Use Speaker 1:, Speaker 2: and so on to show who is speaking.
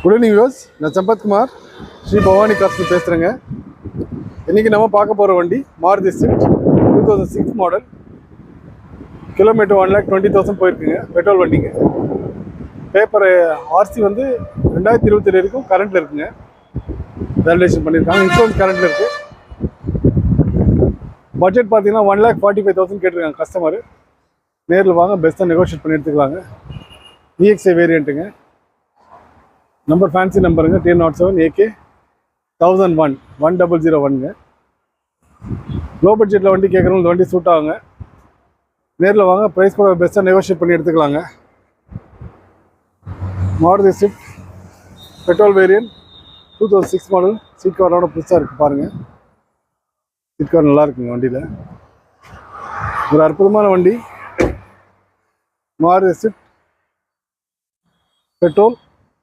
Speaker 1: Good evening viewers, நான் சம்பத்குமார் ஸ்ரீ பவானி கார்ஸ்ல பேசுகிறேங்க. இன்றைக்கி நம்ம பார்க்க போகிற வண்டி மாருதி ஸ்விஃப்ட் 2006 மாடல். கிலோமீட்டர் 1,20,000 போயிருக்குங்க. பெட்ரோல் வண்டிங்க. பேப்பர் ஆர்சி வந்து 2027 வரைக்கும் கரண்ட்டில் இருக்குங்க. வேலிடேஷன் பண்ணியிருக்காங்க. இன்சூரன்ஸ் கரண்ட்டில் இருக்குது. பட்ஜெட் பார்த்தீங்கன்னா 1,45,000 கேட்டிருக்காங்க கஸ்டமர். நேரில் வாங்க, பெஸ்ட்டாக நெகோஷியேட் பண்ணி எடுத்துக்கலாங்க. EXI வேரியண்ட்டுங்க. நம்பர் ஃபேன்சி நம்பருங்க, TN07 AK 1001 1001ங்க. லோ பட்ஜெட்டில் வண்டி கேட்குறவங்க வண்டி சூட் ஆகுங்க. நேரில் வாங்க, ப்ரைஸ் கூட பெஸ்ட்டாக நெகோஷியேட் பண்ணி எடுத்துக்கலாங்க. Maruti Swift petrol variant 2006 model. Seat கவரோட புதுசாக இருக்குது பாருங்கள். சீட் கவர் நல்லா இருக்குங்க வண்டியில். ஒரு அற்புதமான வண்டி மாருதி ஸ்விஃப்ட் பெட்ரோல்